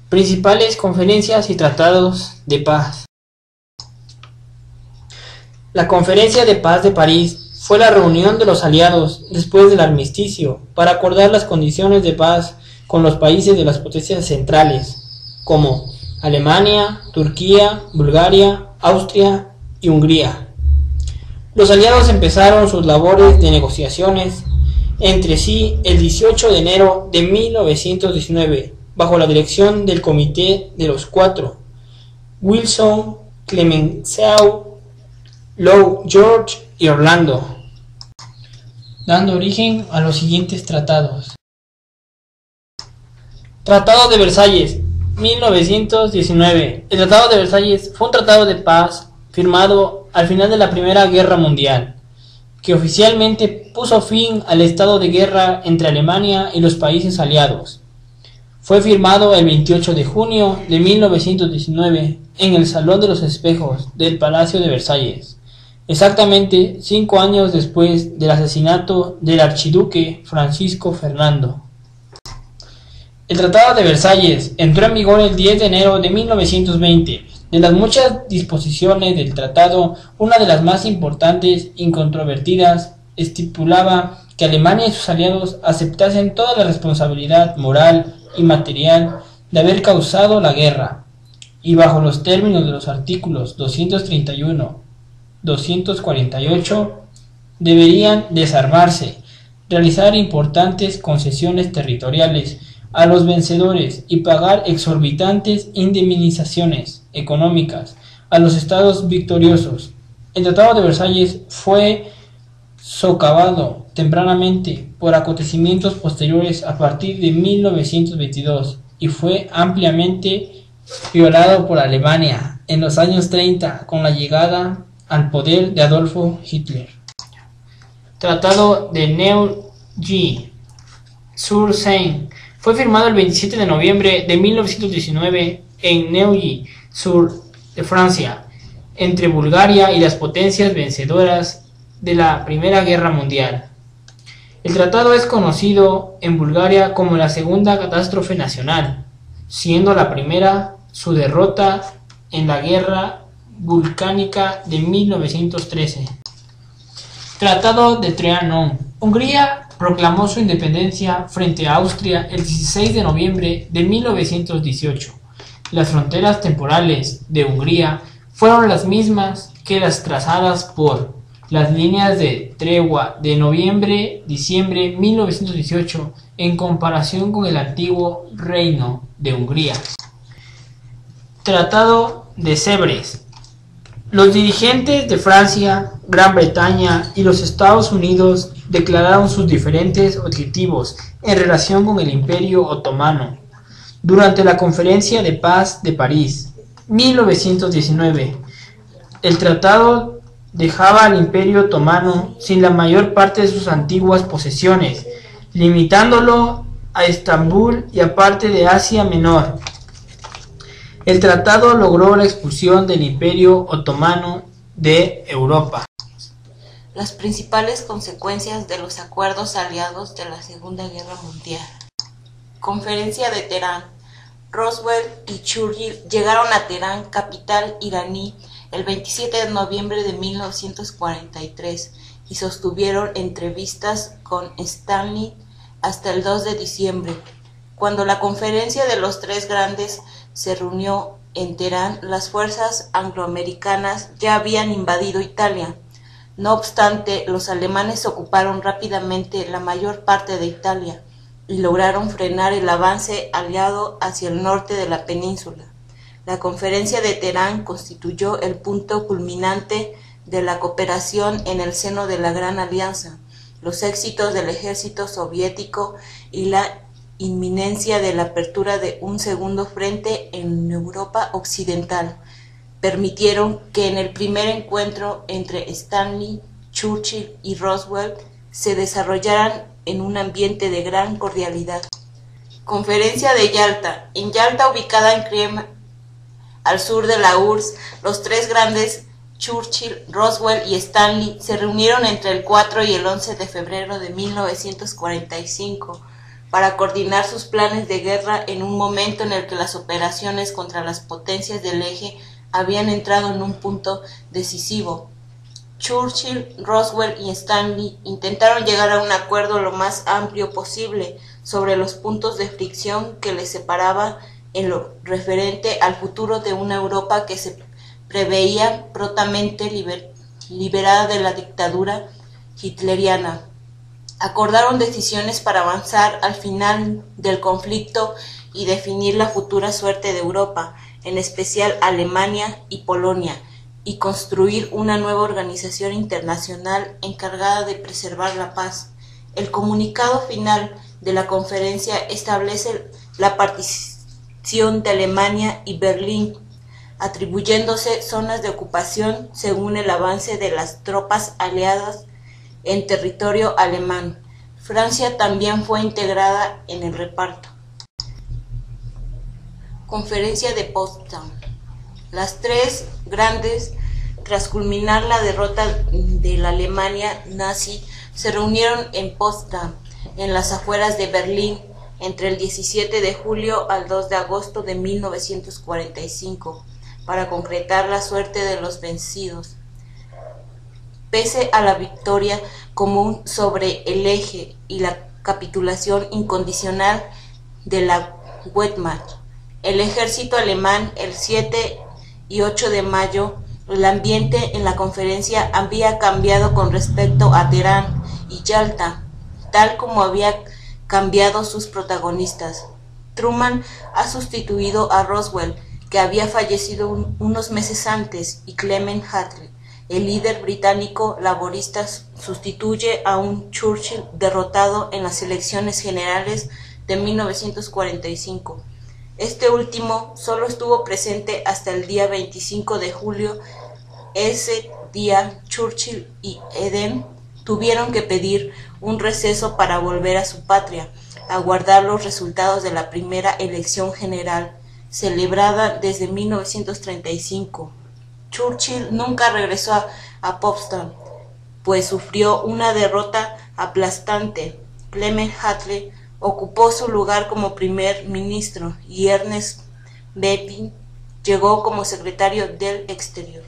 Principales conferencias y tratados de paz. La Conferencia de Paz de París fue la reunión de los aliados después del armisticio para acordar las condiciones de paz con los países de las potencias centrales, como Alemania, Turquía, Bulgaria, Austria y Hungría. Los aliados empezaron sus labores de negociaciones entre sí el 18 de enero de 1919, bajo la dirección del Comité de los Cuatro: Wilson, Clemenceau, Lloyd George y Orlando, dando origen a los siguientes tratados. Tratado de Versalles, 1919. El Tratado de Versalles fue un tratado de paz firmado al final de la Primera Guerra Mundial, que oficialmente puso fin al estado de guerra entre Alemania y los países aliados. Fue firmado el 28 de junio de 1919 en el Salón de los Espejos del Palacio de Versalles, exactamente 5 años después del asesinato del archiduque Francisco Fernando. El Tratado de Versalles entró en vigor el 10 de enero de 1920. De las muchas disposiciones del tratado, una de las más importantes e incontrovertidas estipulaba que Alemania y sus aliados aceptasen toda la responsabilidad moral y material de haber causado la guerra, y bajo los términos de los artículos 231-248 deberían desarmarse, realizar importantes concesiones territoriales a los vencedores y pagar exorbitantes indemnizaciones económicas a los estados victoriosos. El Tratado de Versalles fue socavado tempranamente por acontecimientos posteriores a partir de 1922 y fue ampliamente violado por Alemania en los años 30 con la llegada al poder de Adolfo Hitler. Tratado de Neuilly-sur-Seine fue firmado el 27 de noviembre de 1919 en Neuilly-sur de Francia, entre Bulgaria y las potencias vencedoras de la Primera Guerra Mundial. El tratado es conocido en Bulgaria como la Segunda Catástrofe Nacional, siendo la primera su derrota en la Guerra Balcánica de 1913. Tratado de Trianon. Hungría proclamó su independencia frente a Austria el 16 de noviembre de 1918. Las fronteras temporales de Hungría fueron las mismas que las trazadas por las líneas de tregua de noviembre-diciembre 1918 en comparación con el antiguo Reino de Hungría. Tratado de Sèvres. Los dirigentes de Francia, Gran Bretaña y los Estados Unidos declararon sus diferentes objetivos en relación con el Imperio Otomano durante la Conferencia de Paz de París, 1919. El tratado dejaba al Imperio Otomano sin la mayor parte de sus antiguas posesiones, limitándolo a Estambul y a parte de Asia Menor. El tratado logró la expulsión del Imperio Otomano de Europa. Las principales consecuencias de los acuerdos aliados de la Segunda Guerra Mundial. Conferencia de Teherán. Roosevelt y Churchill llegaron a Teherán, capital iraní, el 27 de noviembre de 1943 y sostuvieron entrevistas con Stalin hasta el 2 de diciembre. Cuando la conferencia de los tres grandes se reunió en Teherán, las fuerzas angloamericanas ya habían invadido Italia. No obstante, los alemanes ocuparon rápidamente la mayor parte de Italia y lograron frenar el avance aliado hacia el norte de la península. La Conferencia de Teherán constituyó el punto culminante de la cooperación en el seno de la Gran Alianza. Los éxitos del ejército soviético y la inminencia de la apertura de un segundo frente en Europa Occidental permitieron que en el primer encuentro entre Stanley, Churchill y Roosevelt se desarrollaran en un ambiente de gran cordialidad. Conferencia de Yalta. En Yalta, ubicada en Crimea, al sur de la URSS, los tres grandes, Churchill, Roosevelt y Stanley, se reunieron entre el 4 y el 11 de febrero de 1945 para coordinar sus planes de guerra en un momento en el que las operaciones contra las potencias del eje habían entrado en un punto decisivo. Churchill, Roosevelt y Stanley intentaron llegar a un acuerdo lo más amplio posible sobre los puntos de fricción que les separaba en lo referente al futuro de una Europa que se preveía prontamente liberada de la dictadura hitleriana. Acordaron decisiones para avanzar al final del conflicto y definir la futura suerte de Europa, en especial Alemania y Polonia, y construir una nueva organización internacional encargada de preservar la paz. El comunicado final de la conferencia establece la partición de Alemania y Berlín, atribuyéndose zonas de ocupación según el avance de las tropas aliadas en territorio alemán. Francia también fue integrada en el reparto. Conferencia de Potsdam. Las tres grandes, tras culminar la derrota de la Alemania nazi, se reunieron en Potsdam, en las afueras de Berlín, entre el 17 de julio al 2 de agosto de 1945, para concretar la suerte de los vencidos. Pese a la victoria común sobre el eje y la capitulación incondicional de la Wehrmacht, el ejército alemán el 7 y 8 de mayo, el ambiente en la conferencia había cambiado con respecto a Teherán y Yalta, tal como había cambiado sus protagonistas. Truman ha sustituido a Roosevelt, que había fallecido unos meses antes, y Clement Attlee, el líder británico laborista, sustituye a un Churchill derrotado en las elecciones generales de 1945. Este último solo estuvo presente hasta el día 25 de julio. Ese día Churchill y Eden tuvieron que pedir un receso para volver a su patria, aguardar los resultados de la primera elección general, celebrada desde 1935. Churchill nunca regresó a Potsdam, pues sufrió una derrota aplastante. Clement Attlee ocupó su lugar como primer ministro y Ernest Bevin llegó como secretario del Exterior.